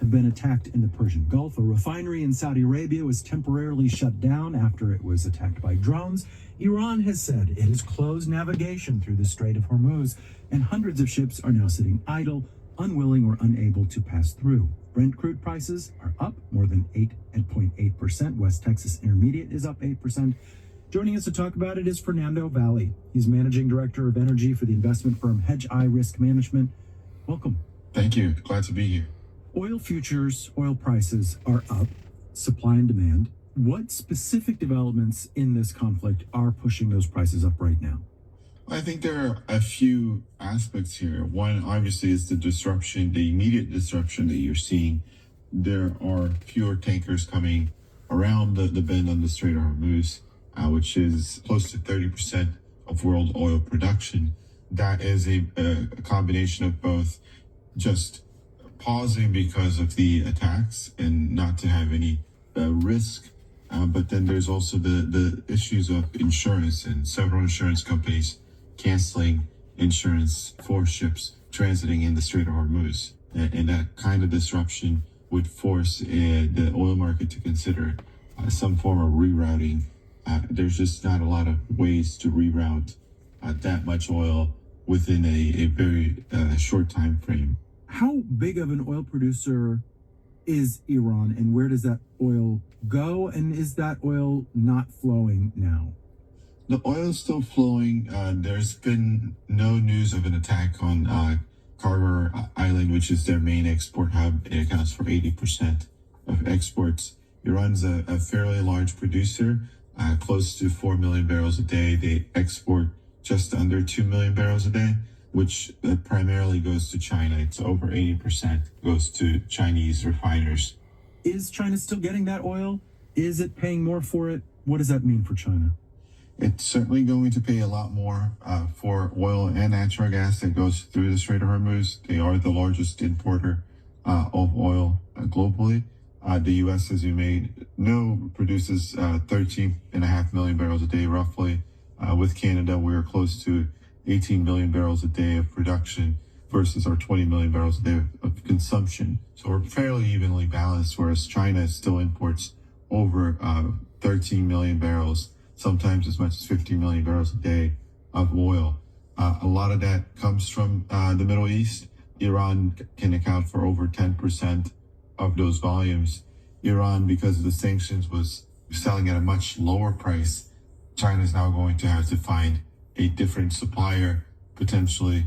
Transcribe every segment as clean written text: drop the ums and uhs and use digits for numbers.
have been attacked in the Persian Gulf. A refinery in Saudi Arabia was temporarily shut down after it was attacked by drones. Iran has said it has closed navigation through the Strait of Hormuz, and hundreds of ships are now sitting idle, unwilling or unable to pass through. Brent crude prices are up more than 8.8%. West Texas Intermediate is up 8%. Joining us to talk about it is Fernando Valley. He's Managing Director of Energy for the investment firm Hedgeye Risk Management. Welcome. Thank you. Glad to be here. Oil futures, oil prices are up, supply and demand. What specific developments in this conflict are pushing those prices up right now? I think there are a few aspects here. One, obviously, is the disruption, the immediate disruption that you're seeing. There are fewer tankers coming around the bend on the Strait of Hormuz, which is close to 30% of world oil production. That is a combination of both just pausing because of the attacks and not to have any risk. But then there's also the issues of insurance and several insurance companies canceling insurance for ships transiting in the Strait of Hormuz. And that kind of disruption would force the oil market to consider some form of rerouting. There's just not a lot of ways to reroute that much oil within a very short time frame. How big of an oil producer is Iran, and where does that oil go? And is that oil not flowing now? The oil is still flowing. There's been no news of an attack on Carver Island, which is their main export hub. It accounts for 80% of exports. Iran's a fairly large producer, close to 4 million barrels a day. They export just under 2 million barrels a day, which primarily goes to China. It's over 80% goes to Chinese refiners. Is China still getting that oil? Is it paying more for it? What does that mean for China? It's certainly going to pay a lot more for oil and natural gas that goes through the Strait of Hormuz. They are the largest importer of oil globally. The U.S., as you may know, produces 13.5 million barrels a day, roughly. With Canada, we're close to 18 million barrels a day of production versus our 20 million barrels a day of consumption. So we're fairly evenly balanced, whereas China still imports over 13 million barrels, sometimes as much as 50 million barrels a day of oil. A lot of that comes from the Middle East. Iran can account for over 10% of those volumes. Iran, because of the sanctions, was selling at a much lower price. China is now going to have to find a different supplier, potentially,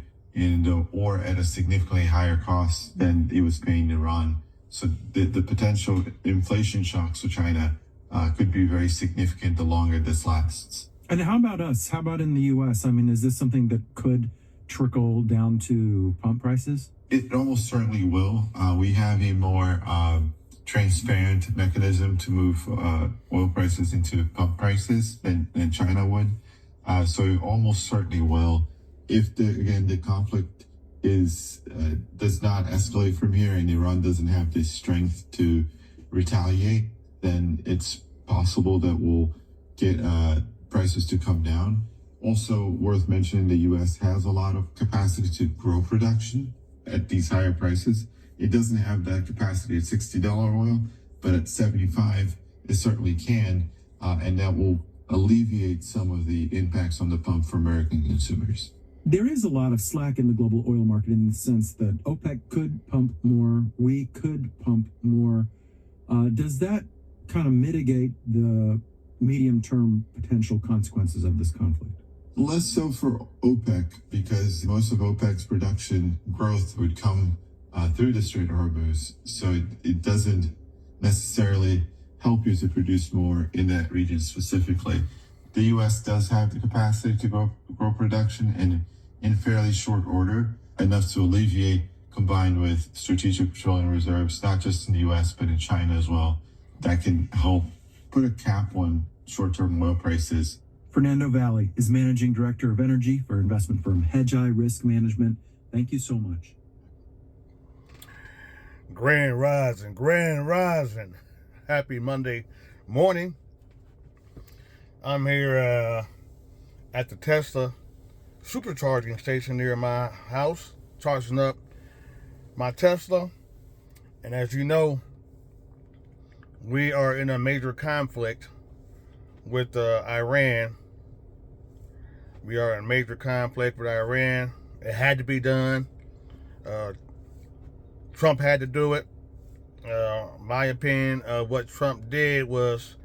or at a significantly higher cost than it was paying Iran. So the potential inflation shocks to China could be very significant the longer this lasts. And how about us? How about in the U.S.? I mean, is this something that could trickle down to pump prices? It almost certainly will. We have a more transparent mechanism to move oil prices into pump prices than China would. So it almost certainly will. If the conflict does not escalate from here and Iran doesn't have the strength to retaliate, then it's possible that we'll get prices to come down. Also worth mentioning, the U.S. has a lot of capacity to grow production at these higher prices. It doesn't have that capacity at $60 oil, but at 75, it certainly can, and that will alleviate some of the impacts on the pump for American consumers. There is a lot of slack in the global oil market in the sense that OPEC could pump more, we could pump more. Does that kind of mitigate the medium-term potential consequences of this conflict? Less so for OPEC, because most of OPEC's production growth would come through the Strait of Hormuz. So it doesn't necessarily help you to produce more in that region specifically. The U.S. does have the capacity to grow production, and in fairly short order, enough to alleviate, combined with strategic petroleum reserves, not just in the U.S., but in China as well. That can help put a cap on short-term oil prices. Fernando Valley is Managing Director of Energy for investment firm Hedgeye Risk Management. Thank you so much. Grand Rising. Happy Monday morning. I'm here at the Tesla supercharging station near my house, charging up my Tesla. And as you know, we are in a major conflict with Iran. We are in major conflict with Iran. It had to be done. Trump had to do it. My opinion of what Trump did was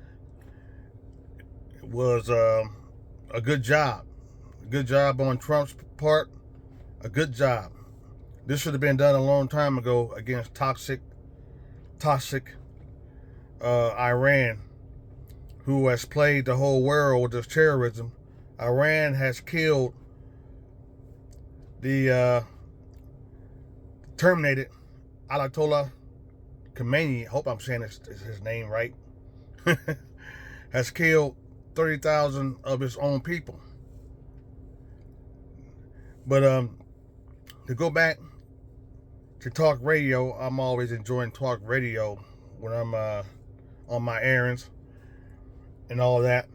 a good job. A good job on Trump's part. A good job. This should have been done a long time ago against toxic Iran, who has plagued the whole world with this terrorism. Iran has killed terminated Ayatollah Khamenei, I hope I'm saying his name right, has killed 30,000 of his own people. But to go back to talk radio, I'm always enjoying talk radio when I'm on my errands and all that,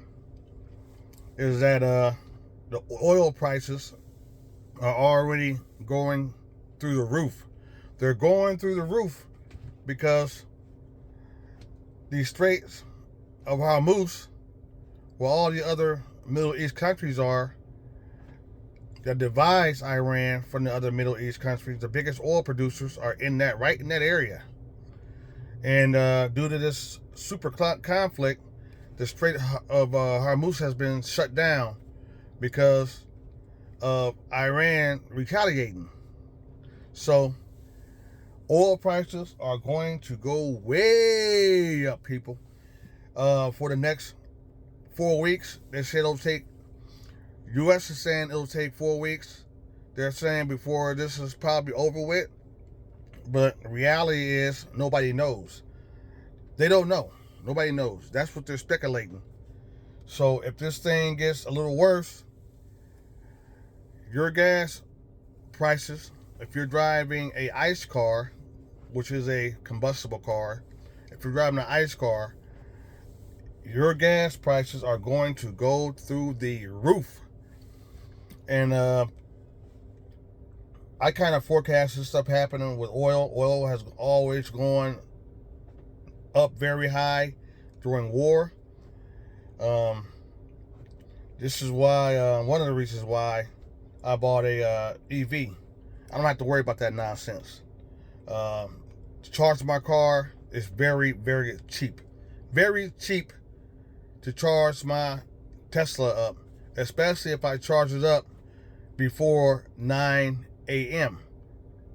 is that the oil prices are already going through the roof. They're going through the roof because the Straits of Hormuz, where all the other Middle East countries are, that divides Iran from the other Middle East countries, the biggest oil producers are right in that area. And due to this super conflict, the Strait of Hormuz has been shut down because of Iran retaliating. So oil prices are going to go way up, people. For the next 4 weeks, they said it'll take, U.S. is saying it'll take 4 weeks. They're saying before this is probably over with. But the reality is nobody knows. They don't know. Nobody knows. That's what they're speculating. So if this thing gets a little worse, your gas prices, if you're driving a ICE car, which is a combustible car, if you're driving an ICE car, your gas prices are going to go through the roof. And I kind of forecast this stuff happening with oil. Oil has always gone up very high during war. This is why, one of the reasons why I bought a EV. I don't have to worry about that nonsense. To charge my car is very, very cheap. Very cheap to charge my Tesla up, especially if I charge it up before 9 a.m.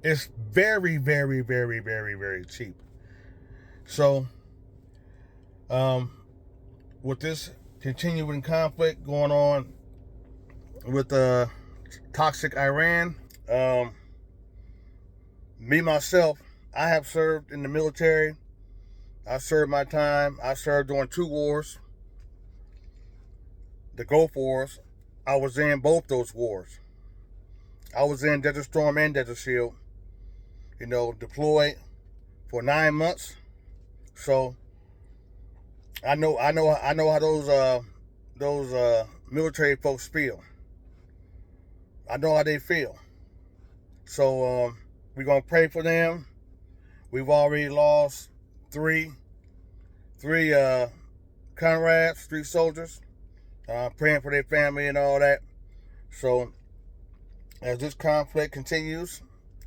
It's very, very, very, very, very cheap. So, with this continuing conflict going on with toxic Iran, me, myself, I have served in the military. I served my time. I served during 2 wars. The Gulf Wars. I was in both those wars. I was in Desert Storm and Desert Shield, deployed for 9 months. So I know how those military folks feel. I know how they feel. So we're gonna pray for them. We've already lost three comrades, 3 soldiers. Praying for their family and all that. So as this conflict continues,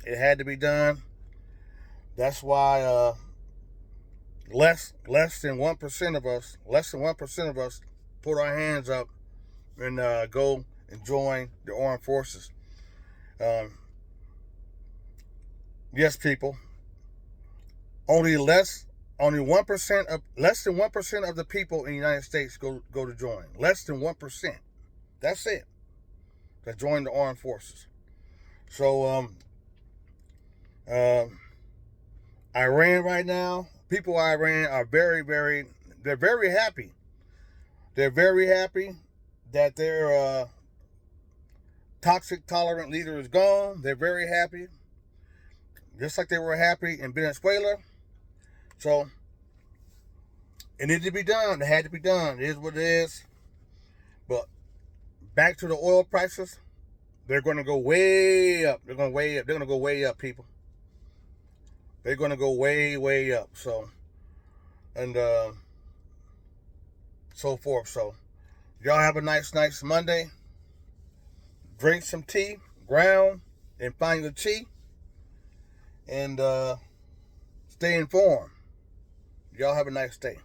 it had to be done. That's why less than 1% of us put our hands up and go and join the armed forces. Yes, people. Less than 1% of the people in the United States go to join. Less than 1%. That's it. That join the armed forces. So Iran right now, people of Iran are they're very happy. They're very happy that their toxic, tolerant leader is gone. They're very happy. Just like they were happy in Venezuela. So it needed to be done. It had to be done. It is what it is. But back to the oil prices, they're going to go way up. They're going to go way up, people. they're going to go way, way up. So, and so forth. So, y'all have a nice Monday. Drink some tea, ground, and find your chi. And stay informed. Y'all have a nice day.